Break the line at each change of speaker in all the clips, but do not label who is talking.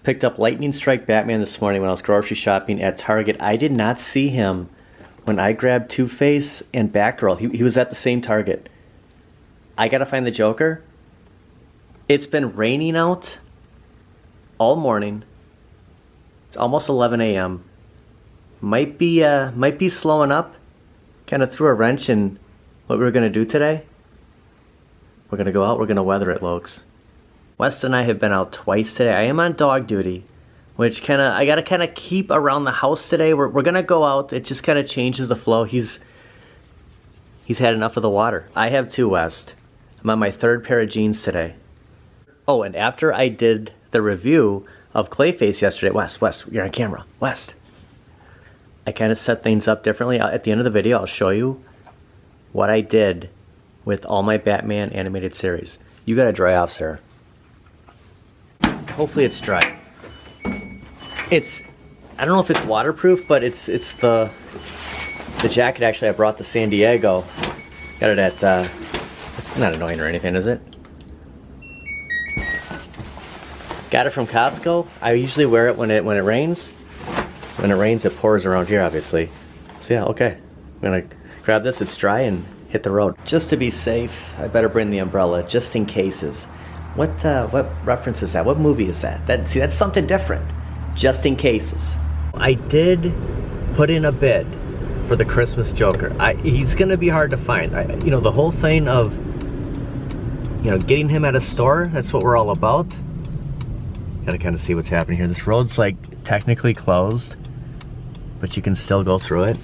Picked up Lightning Strike Batman this morning when I was grocery shopping at Target. I did not see him when I grabbed Two-Face and Batgirl. He was at the same Target. I gotta find the Joker. It's been raining out all morning. It's almost 11 a.m. Might be slowing up. Kind of threw a wrench in what we were gonna do today. We're gonna go out, we're gonna weather it, Lokes. Wes and I have been out twice today. I am on dog duty, which I gotta kind of keep around the house today. We're gonna go out. It just kind of changes the flow. He's had enough of the water. I have too, Wes. I'm on my third pair of jeans today. Oh, and after I did the review of Clayface yesterday, Wes, you're on camera. Wes, I kind of set things up differently. At the end of the video, I'll show you what I did with all my Batman animated series. You gotta dry off, Sarah. Hopefully it's dry. I don't know if it's waterproof, but it's the jacket actually I brought to San Diego. Got it at, it's not annoying or anything, is it? Got it from Costco. I usually wear it when it rains. When it rains, it pours around here, obviously. So yeah, okay. I'm gonna grab this, it's dry, and hit the road. Just to be safe, I better bring the umbrella, just in cases. What reference is that? What movie is that? See, that's something different. Just in cases. I did put in a bid for the Christmas Joker. He's gonna be hard to find. The whole thing of, getting him at a store, that's what we're all about. Gotta kind of see what's happening here. This road's like technically closed, but you can still go through it.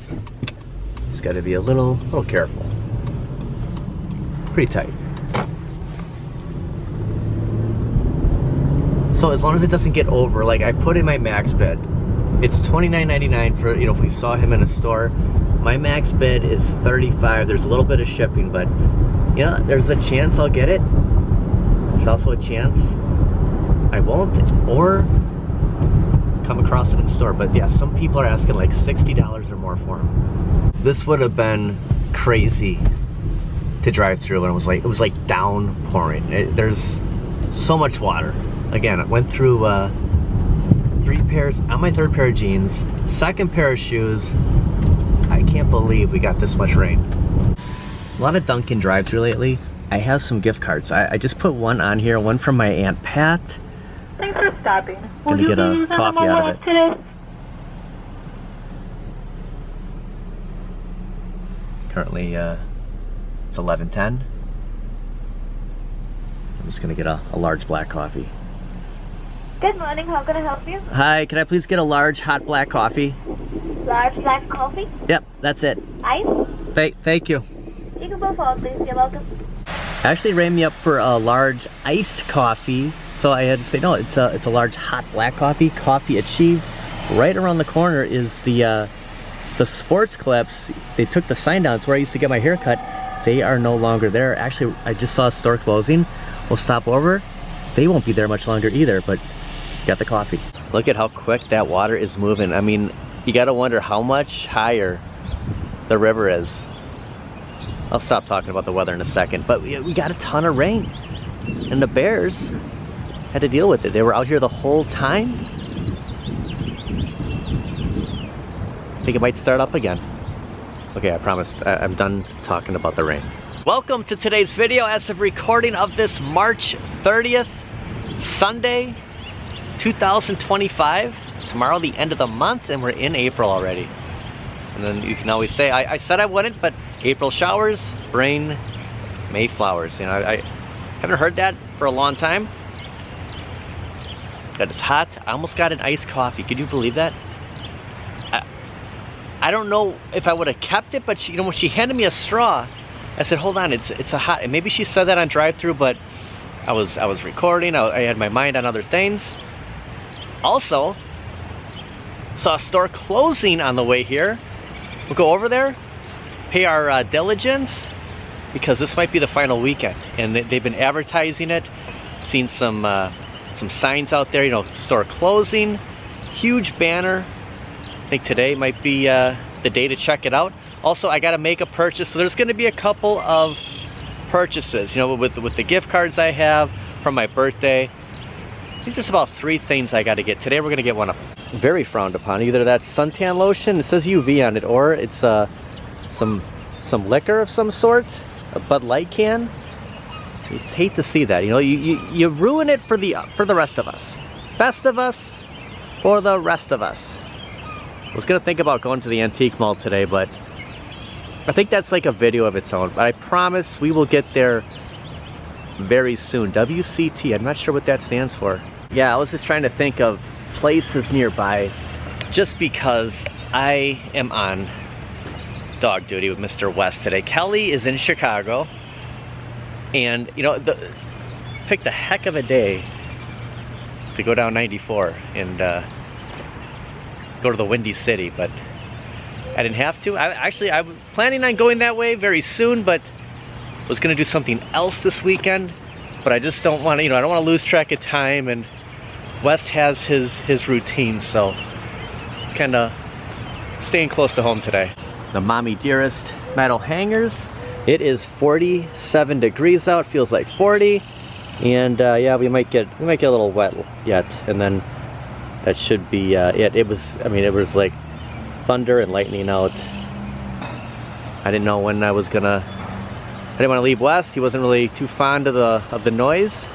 Just gotta be a little careful. Pretty tight. So as long as it doesn't get over, like I put in my max bid, it's $29.99 for, if we saw him in a store. My max bid is $35. There's a little bit of shipping, but there's a chance I'll get it. There's also a chance I won't, or come across it in store. But yeah, some people are asking like $60 or more for him. This would have been crazy to drive through when it was like downpouring. There's so much water. Again, I went through 3 pairs, on my third pair of jeans, second pair of shoes. I can't believe we got this much rain. A lot of Dunkin' drive-thru lately. I have some gift cards. I just put one on here, one from my Aunt Pat.
Thanks for stopping.
Gonna get a coffee out of it.
Today?
Currently, it's 11:10. I'm just gonna get a large black coffee.
Good morning, how can I help you?
Hi, can I please get a large hot black coffee?
Large black coffee?
Yep, that's it.
Ice?
Thank you.
You can go forward, please. You're welcome.
Actually ran me up for a large iced coffee, so I had to say no. It's a large hot black coffee. Coffee achieved. Right around the corner is the Sports Clips. They took the sign down. It's where I used to get my hair cut. They are no longer there. Actually, I just saw a store closing. We'll stop over. They won't be there much longer either, but got the coffee. Look at how quick that water is moving. I mean, you gotta wonder how much higher the river is. I'll stop talking about the weather in a second, but we got a ton of rain, and the Bears had to deal with it. They were out here the whole time. I think it might start up again. Okay, I promise I'm done talking about the rain. Welcome to today's video as of recording of this March 30th, Sunday, 2025. Tomorrow, the end of the month, and we're in April already. And then you can always say, I said I wouldn't, but April showers, rain, May flowers. I haven't heard that for a long time. That it's hot. I almost got an iced coffee. Could you believe that? I don't know if I would have kept it, but when she handed me a straw, I said, hold on, it's a hot, and maybe she said that on drive-thru, but I was recording, I had my mind on other things. Also, saw a store closing on the way here. We'll go over there, pay our diligence, because this might be the final weekend, and they've been advertising it. Seen some signs out there, store closing, huge banner. I think today might be the day to check it out. Also, I got to make a purchase, so there's going to be a couple of purchases, with the gift cards I have from my birthday. There's just about 3 things I got to get. Today we're going to get one very frowned upon. Either that's suntan lotion, it says UV on it, or it's some liquor of some sort, a Bud Light can. You just hate to see that. You know, you ruin it for the rest of us. Festivus for the rest of us. I was going to think about going to the antique mall today, but I think that's like a video of its own. But I promise we will get there very soon. WCT, I'm not sure what that stands for. Yeah, I was just trying to think of places nearby just because I am on dog duty with Mr. West today. Kelly is in Chicago, and you know, picked a heck of a day to go down 94 and go to the Windy City, but I didn't have to. I was planning on going that way very soon, but was gonna do something else this weekend, but I just don't want to, you know, I don't want to lose track of time, and West has his routine, so it's kind of staying close to home today. The Mommy Dearest metal hangers. It is 47 degrees out, feels like 40, and yeah, we might get a little wet yet, and then that should be it. It was like thunder and lightning out. I didn't know when I didn't want to leave West. He wasn't really too fond of the noise.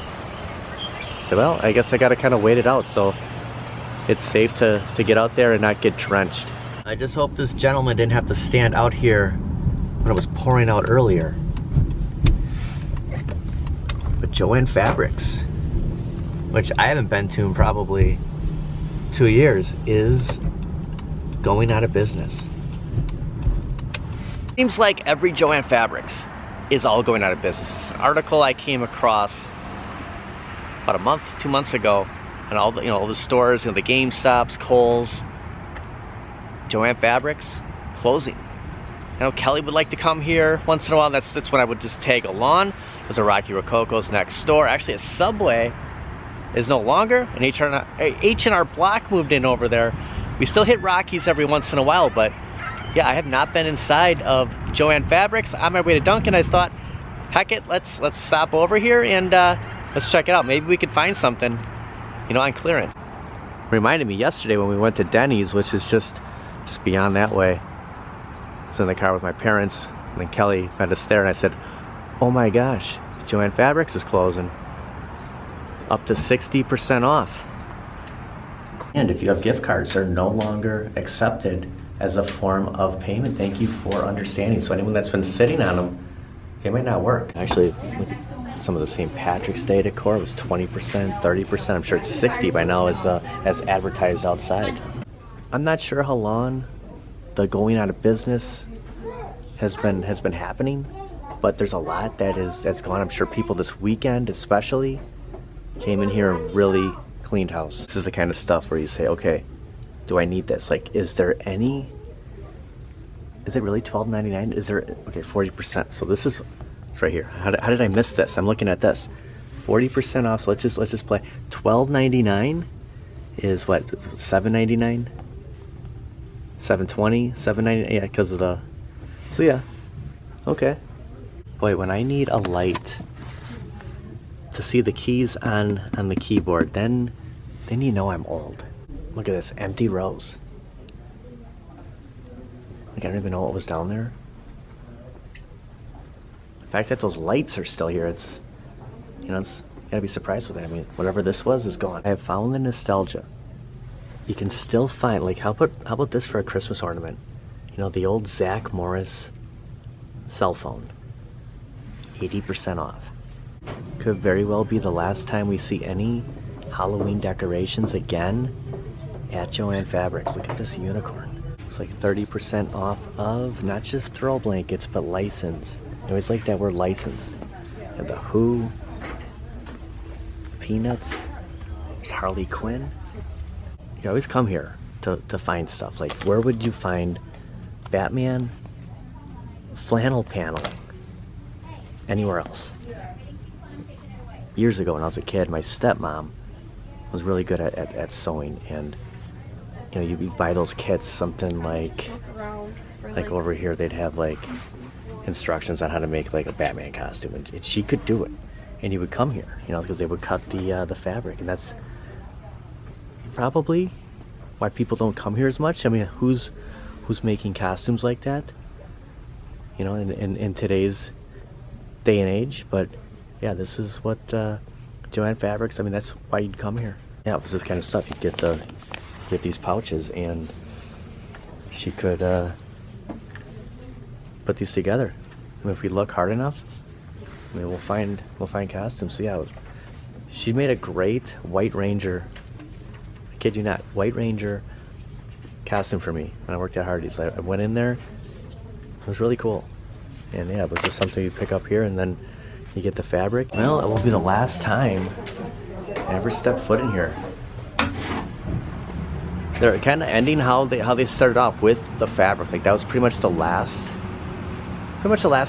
So well, I guess I gotta kind of wait it out so it's safe to get out there and not get drenched. I just hope this gentleman didn't have to stand out here when it was pouring out earlier. But Joann Fabrics, which I haven't been to in probably 2 years, is going out of business. Seems like every Joann Fabrics is all going out of business. It's an article I came across about a month, 2 months ago, and all the stores, you know, the GameStops, Kohl's, Joann Fabrics closing. I know Kelly would like to come here once in a while. That's when I would just tag along. There's a Rocky Rococo's next door. Actually, a Subway is no longer. An H&R Block moved in over there. We still hit Rockies every once in a while, but yeah, I have not been inside of Joann Fabrics. On my way to Dunkin', I thought, heck it, let's stop over here and let's check it out. Maybe we could find something, you know, on clearance. Reminded me yesterday when we went to Denny's, which is just beyond that way. I was in the car with my parents, and then Kelly had us there, and I said, oh my gosh, Joann Fabrics is closing. Up to 60% off. And if you have gift cards, they're no longer accepted as a form of payment. Thank you for understanding. So anyone that's been sitting on them, they might not work. Actually, some of the St. Patrick's Day decor was 20%, 30%. I'm sure it's 60 by now as advertised outside. I'm not sure how long the going out of business has been happening, but there's a lot that's gone. I'm sure people this weekend especially came in here and really cleaned house. This is the kind of stuff where you say, okay, do I need this? Like, is it really $12.99? Is there, okay, 40%. So this is, it's right here. How did I miss this? I'm looking at this. 40% off, so let's just play. $12.99 is what, $7.99? $7.20? $7.99, yeah, because of the, so yeah, okay. Boy, when I need a light to see the keys on the keyboard, then you know I'm old. Look at this, empty rows. Like, I don't even know what was down there. The fact that those lights are still here, it's, you know, it's, you gotta be surprised with that. I mean, whatever this was is gone. I have found the nostalgia. You can still find, like, how about this for a Christmas ornament? You know, the old Zach Morris cell phone. 80% off. Could very well be the last time we see any Halloween decorations again at Joann Fabrics. Look at this unicorn. It's like 30% off of not just throw blankets, but license. I always like that word, license. And the Who, Peanuts, there's Harley Quinn. You always come here to find stuff. Like, where would you find Batman flannel paneling anywhere else? Years ago when I was a kid, my stepmom was really good at sewing, and you know, you buy those kits, something like over here they'd have like instructions on how to make like a Batman costume, and she could do it. And you would come here, you know, because they would cut the fabric, and that's probably why people don't come here as much. I mean, who's making costumes like that, you know, in today's day and age? But yeah, this is what Joann Fabrics, I mean, that's why you'd come here. Yeah, it was this kind of stuff. You get these pouches, and she could put these together. I mean, if we look hard enough, I mean, we'll find costumes. So yeah, she made a great White Ranger, I kid you not, White Ranger costume for me when I worked at Hardee's. I went in there, it was really cool. And yeah, it was just something you pick up here, and then you get the fabric. Well, it will be the last time I ever step foot in here. They're kind of ending how they started off with the fabric. Like that was pretty much the last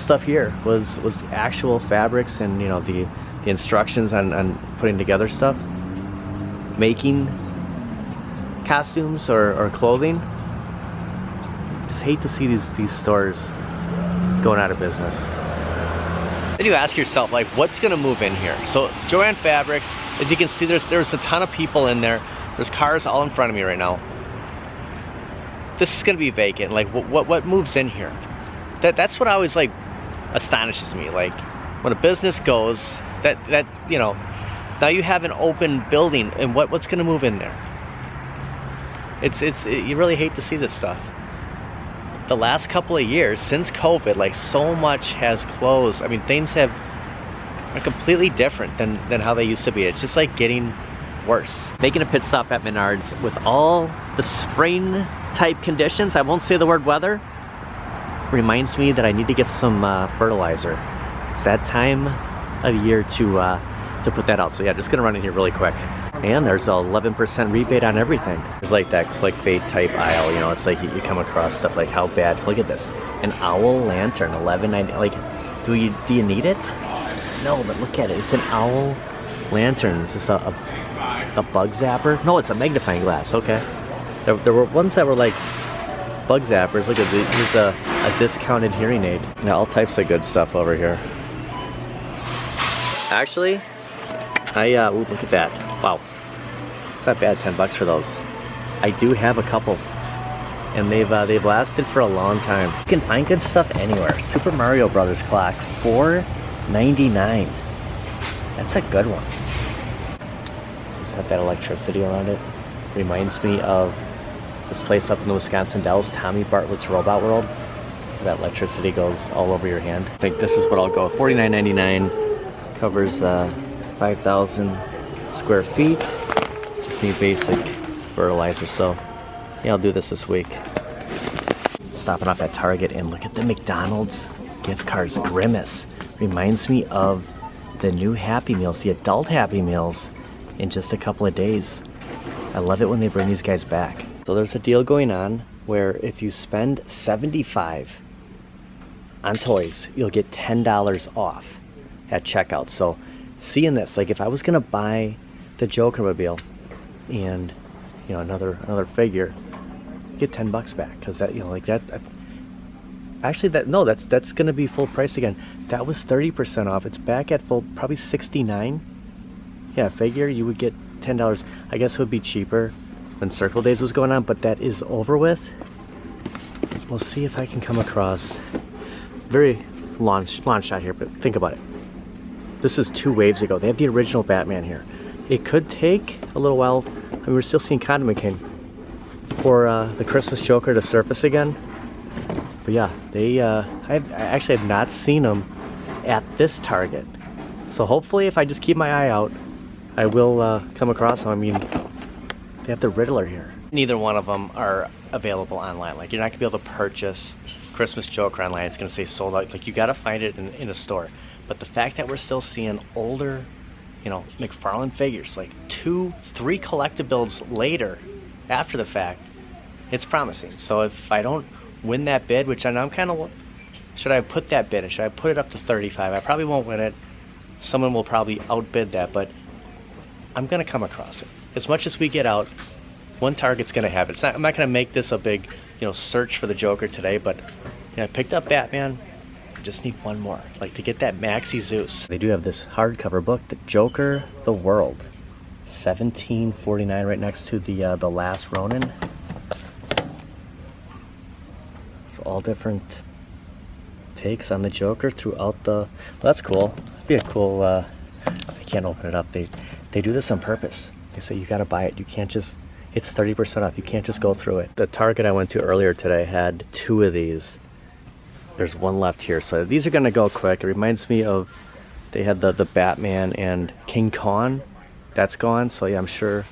stuff here was actual fabrics, and you know, the instructions on putting together stuff, making costumes or clothing. Just hate to see these stores going out of business. Then you ask yourself, like, what's gonna move in here? So Joann Fabrics, as you can see, there's a ton of people in there. There's cars all in front of me right now. This is gonna be vacant. Like, what moves in here? That's what always like astonishes me. Like, when a business goes, that you know, now you have an open building, and what's gonna move in there? You really hate to see this stuff. The last couple of years since COVID, like, so much has closed. I mean, things are completely different than how they used to be. It's just like getting worse. Making a pit stop at Menards with all the spring type conditions, I won't say the word weather, reminds me that I need to get some fertilizer. It's that time of year to put that out. So yeah, just gonna run in here really quick. And there's a 11% rebate on everything. There's like that clickbait type aisle, you know, it's like you come across stuff like, how bad, look at this, an owl lantern, $11.90. Like, do you need it? No, but look at it, it's an owl lantern. Is this a bug zapper? No, it's a magnifying glass. Okay. There were ones that were like bug zappers. Look at this, here's a discounted hearing aid. Yeah, all types of good stuff over here. Actually, ooh, look at that. Wow, it's not bad. 10 bucks for those. I do have a couple, and they've lasted for a long time. You can find good stuff anywhere. Super Mario Brothers clock, $4.99. That's a good one. Does this have that electricity around it? Reminds me of this place up in the Wisconsin Dells, Tommy Bartlett's Robot World. That electricity goes all over your hand. I think this is what I'll go. $49.99. Covers 5,000 square feet. Just need basic fertilizer, so yeah, I'll do this week. Stopping off at Target, and look at the McDonald's gift cards. Grimace reminds me of the new Happy Meals, the adult Happy Meals, in just a couple of days. I love it when they bring these guys back. So there's a deal going on where if you spend $75 on toys, you'll get $10 off at checkout. So seeing this, like, if I was gonna buy the Joker-mobile and, you know, another figure, get 10 bucks back, because that, you know, like that, actually that's gonna be full price again. That was 30% off. It's back at full, probably $69. Yeah, figure you would get $10. I guess it would be cheaper when Circle Days was going on, but that is over with. We'll see if I can come across, very long shot here, but think about it. This is 2 waves ago. They have the original Batman here. It could take a little while. I mean, we're still seeing Condiment King for the Christmas Joker to surface again. But yeah, I actually have not seen them at this Target. So hopefully, if I just keep my eye out, I will come across them. I mean, they have the Riddler here. Neither one of them are available online. Like, you're not gonna be able to purchase Christmas Joker online. It's gonna say sold out. Like, you gotta find it in a store. But the fact that we're still seeing older, you know, McFarlane figures, like 2-3 collectibles later, after the fact, it's promising. So if I don't win that bid, which I know I'm kind of, should I put that bid in? Should I put it up to 35? I probably won't win it. Someone will probably outbid that, but I'm gonna come across it. As much as we get out, one Target's gonna have it. I'm not gonna make this a big, you know, search for the Joker today, but you know, I picked up Batman. Just need one more, like to get that Maxi Zeus. They do have this hardcover book, The Joker, The World. $17.49 right next to the Last Ronin. So all different takes on the Joker throughout the. Well, that's cool. It'd be a cool. I can't open it up. They do this on purpose. They say you got to buy it. You can't just. It's 30% off. You can't just go through it. The Target I went to earlier today had 2 of these. There's 1 left here, so these are gonna go quick. It reminds me of they had the Batman and King Kong. That's gone. So yeah, I'm sure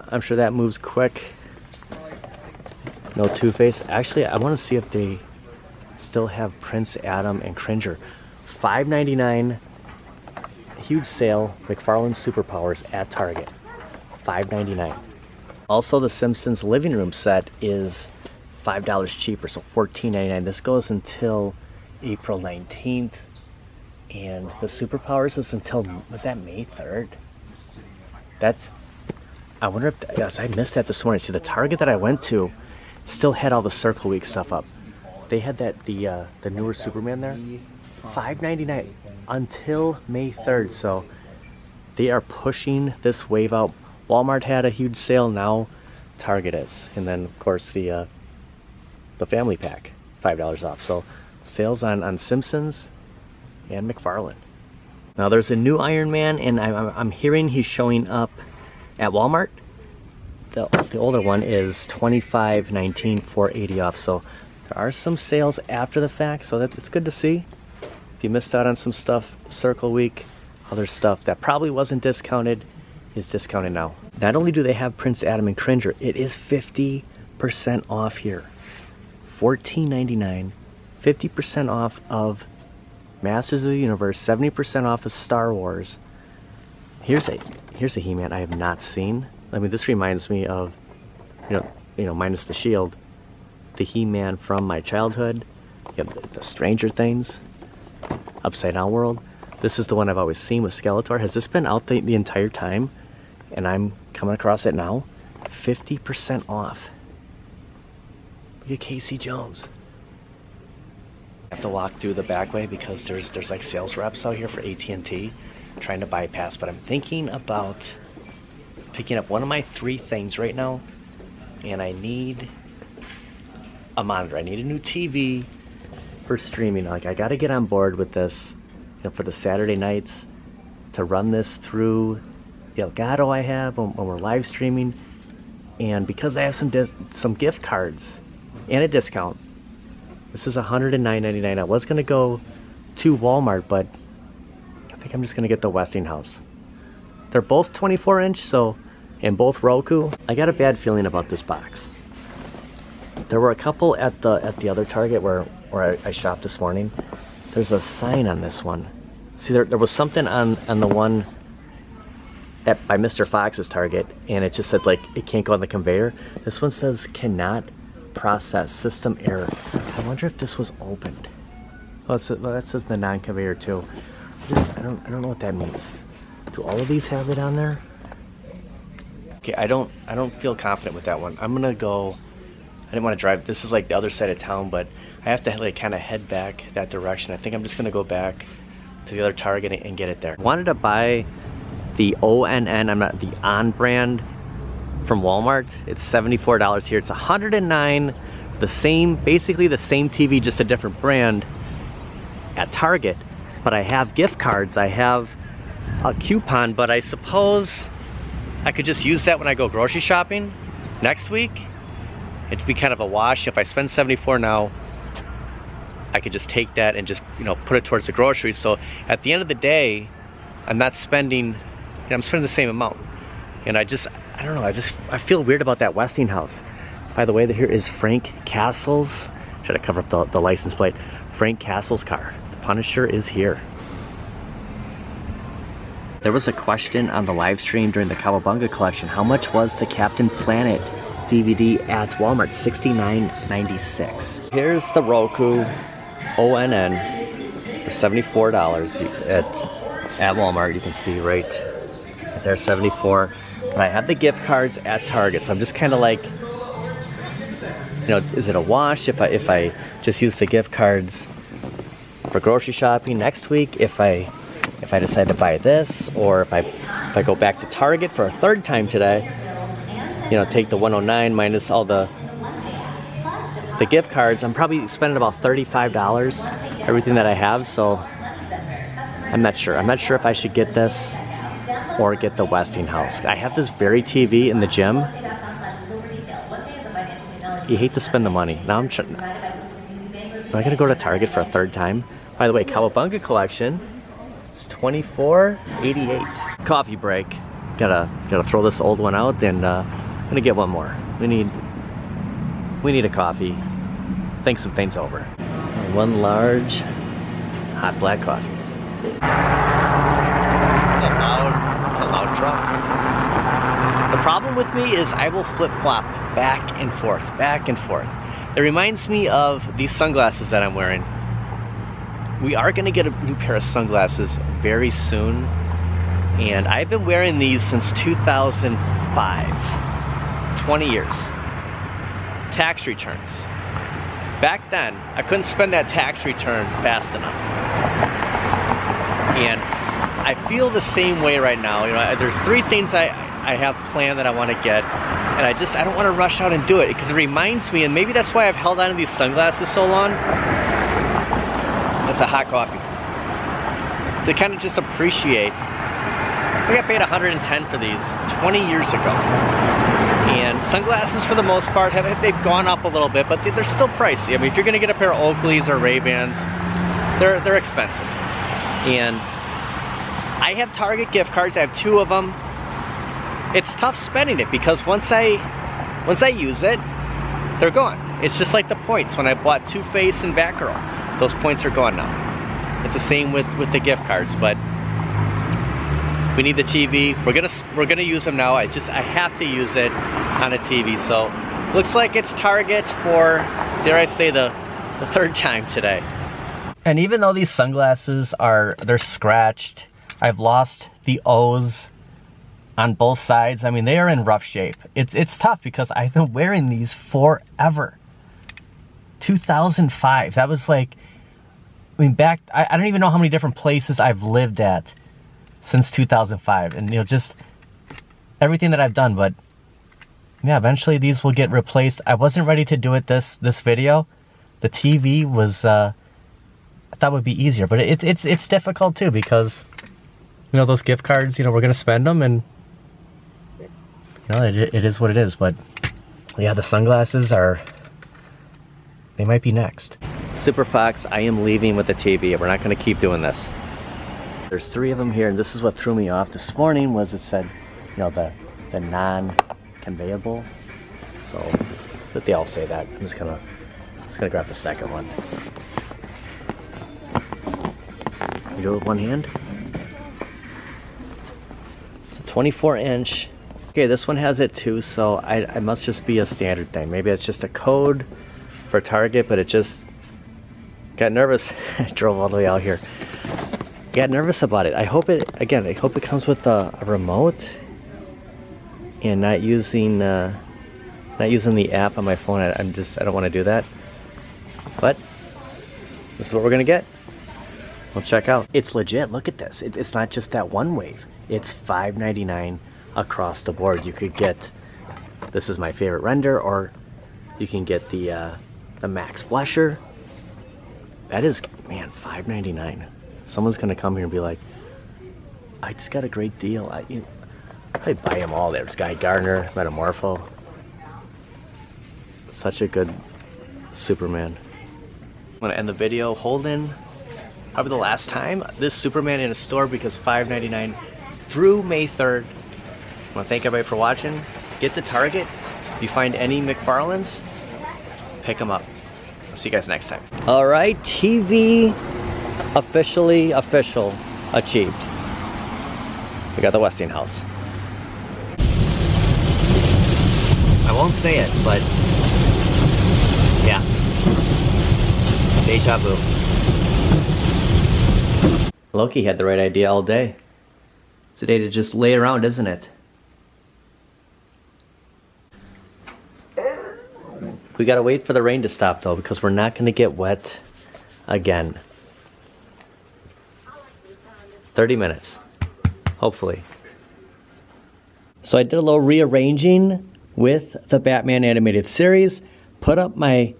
that moves quick. No Two-Face. Actually, I want to see if they still have Prince Adam and Cringer. $5.99. Huge sale. McFarlane's Superpowers at Target. $5.99. Also, the Simpsons living room set is $5 cheaper, so $14.99. This goes until April 19th, and the Superpowers is until, was that May 3rd? That's, I wonder if, yes, I missed that this morning. See, the Target that I went to still had all the Circle Week stuff up. They had that, the newer Superman there. $5.99 until May 3rd, so they are pushing this wave out. Walmart had a huge sale, now Target is. And then, of course, the family pack, $5 off. So sales on Simpsons and McFarlane. Now there's a new Iron Man, and I'm hearing he's showing up at Walmart. The older one is $25.19, $4.80 off. So there are some sales after the fact, so it's good to see. If you missed out on some stuff, Circle Week, other stuff that probably wasn't discounted is discounted now. Not only do they have Prince Adam and Cringer, it is 50% off here. $14.99, 50% off of Masters of the Universe, 70% off of Star Wars. Here's a He-Man I have not seen. I mean, this reminds me of, you know, minus the shield, the He-Man from my childhood. You have the Stranger Things, Upside Down World. This is the one I've always seen with Skeletor. Has this been out the entire time? And I'm coming across it now. 50% off. Look at Casey Jones. I have to walk through the back way because there's like sales reps out here for AT&T trying to bypass, but I'm thinking about picking up one of my 3 things right now, and I need a monitor. I need a new TV for streaming. Like, I got to get on board with this, you know, for the Saturday nights, to run this through the Elgato I have when we're live streaming, and because I have some gift cards and a discount. This is $109.99. I was gonna go to Walmart, but I think I'm just gonna get the Westinghouse. They're both 24-inch, so, and both Roku. I got a bad feeling about this box. There were a couple at the other Target where I shopped this morning. There's a sign on this one. See, there was something on the one by Mr. Fox's Target, and it just said, like, it can't go on the conveyor. This one says cannot process, system error. I wonder if this was opened. Well, that says the non-conveyor too. I don't know what that means. Do all of these have it on there? Okay, I don't feel confident with that one. I'm gonna go. I didn't want to drive. This is like the other side of town, but I have to like kind of head back that direction. I think I'm just gonna go back to the other Target and get it there. I wanted to buy the the On brand from Walmart. It's $74 here. It's $109, basically the same TV, just a different brand at Target. But I have gift cards. I have a coupon, but I suppose I could just use that when I go grocery shopping next week. It'd be kind of a wash. If I spend $74 now, I could just take that and just, you know, put it towards the groceries. So at the end of the day, I'm not spending, I'm spending the same amount. And I don't know, I feel weird about that Westinghouse. By the way, here is Frank Castle's, should I cover up the license plate? Frank Castle's car. The Punisher is here. There was a question on the live stream during the Cowabunga collection. How much was the Captain Planet DVD at Walmart? $69.96. Here's the Roku ONN for $74 at Walmart. You can see right there, $74. But I have the gift cards at Target, so I'm just kind of like, you know, is it a wash if I just use the gift cards for grocery shopping next week? If I if I decide to buy this, or if I go back to Target for a third time today, you know, take the 109 minus all the gift cards, I'm probably spending about $35, everything that I have, so I'm not sure. I'm not sure if I should get this or get the Westinghouse. I have this very TV in the gym. You hate to spend the money. Now I'm trying. Am I gonna go to Target for a third time? By the way, Cowabunga collection. It's $24.88. Coffee break. Gotta throw this old one out, and I'm gonna get one more. We need a coffee. Think some things over. And one large hot black coffee. It's a loud truck. The problem with me is I will flip-flop back and forth, back and forth. It reminds me of these sunglasses that I'm wearing. We are gonna get a new pair of sunglasses very soon, and I've been wearing these since 2005, 20 years. Tax returns. Back then, I couldn't spend that tax return fast enough. And I feel the same way right now. You know, there's 3 things I have planned that I want to get, and I don't want to rush out and do it, because it reminds me, and maybe that's why I've held on to these sunglasses so long. It's a hot coffee. To kind of just appreciate. I got paid $110 for these 20 years ago. And sunglasses, for the most part, they've gone up a little bit, but they're still pricey. I mean, if you're gonna get a pair of Oakleys or Ray-Bans, they're expensive. And I have Target gift cards. I have 2 of them. It's tough spending it, because once I use it, they're gone. It's just like the points when I bought Too Faced and Batgirl. Those points are gone now. It's the same with the gift cards, but we need the TV. We're gonna use them now. I have to use it on a TV. So looks like it's Target for, dare I say, the 3rd time today. And even though these sunglasses they're scratched, I've lost the O's on both sides. I mean, they are in rough shape. It's tough because I've been wearing these forever. 2005. That was like, I mean, back, I don't even know how many different places I've lived at since 2005, and you know, just everything that I've done. But yeah, eventually these will get replaced. I wasn't ready to do it this video. The TV was I thought would be easier, but it's difficult too, because you know, those gift cards, you know, we're gonna spend them, and you know, it is what it is. But yeah, the sunglasses they might be next. Super Fox, I am leaving with the TV. We're not gonna keep doing this. There's 3 of them here, and this is what threw me off this morning, was it said, you know, the non-conveyable. So, but they all say that. I'm just gonna grab the second one. You do it with one hand. It's a 24-inch. Okay, this one has it too, so I must just be a standard thing. Maybe it's just a code for Target, but it just got nervous. I drove all the way out here. Got nervous about it. I hope it comes with a remote and not using the app on my phone. I don't want to do that. But this is what we're gonna get. We'll check out. It's legit. Look at this. It's not just that one wave. It's $5.99 across the board. You could get, this is my favorite render, or you can get the Max Flusher. That is, man, $5.99. Someone's gonna come here and be like, I just got a great deal. I buy them all. There's Guy Gardner, Metamorpho. Such a good Superman. I'm gonna end the video holding probably the last time this Superman in a store, because $5.99 through May 3rd. I wanna thank everybody for watching. Get to Target. If you find any McFarlanes, pick them up. I'll see you guys next time. All right, TV official achieved. We got the Westinghouse. I won't say it, but yeah, deja vu. Loki had the right idea all day. It's a day to just lay around, isn't it? We gotta wait for the rain to stop though, because we're not gonna get wet again. 30 minutes, hopefully. So I did a little rearranging with the Batman animated series, put up my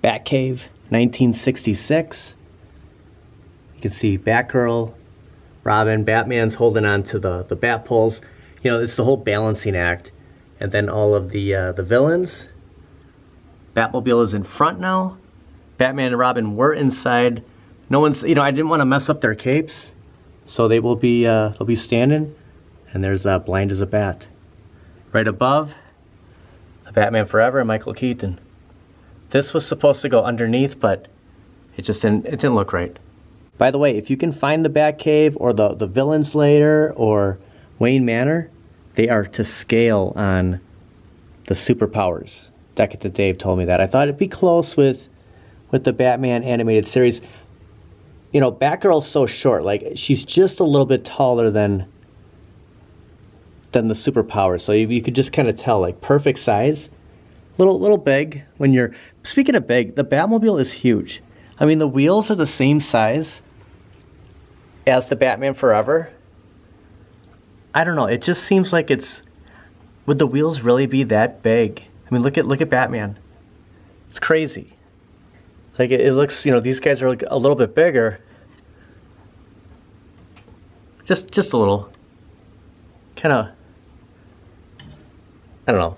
Batcave 1966. You can see Batgirl, Robin, Batman's holding on to the bat poles. You know, it's the whole balancing act. And then all of the villains. Batmobile is in front now. Batman and Robin were inside. No one's, you know, I didn't want to mess up their capes, so they'll be standing. And there's Blind as a Bat. Right above, the Batman Forever and Michael Keaton. This was supposed to go underneath, but it didn't look right. By the way, if you can find the Batcave or the Villains later or Wayne Manor, they are to scale on the superpowers. Decadent Dave told me that. I thought it'd be close with the Batman animated series. You know, Batgirl's so short. Like, she's just a little bit taller than the superpowers. So you could just kind of tell, like, perfect size. Little big. When you're... Speaking of big, the Batmobile is huge. I mean, the wheels are the same size as the Batman Forever. I don't know. It just seems like it's... Would the wheels really be that big? I mean, look at Batman. It's crazy. Like, it looks, you know, these guys are a little bit bigger. Just a little. Kind of... I don't know.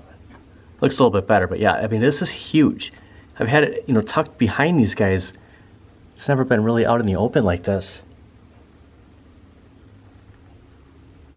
Looks a little bit better, but yeah, I mean, this is huge. I've had it, you know, tucked behind these guys. It's never been really out in the open like this.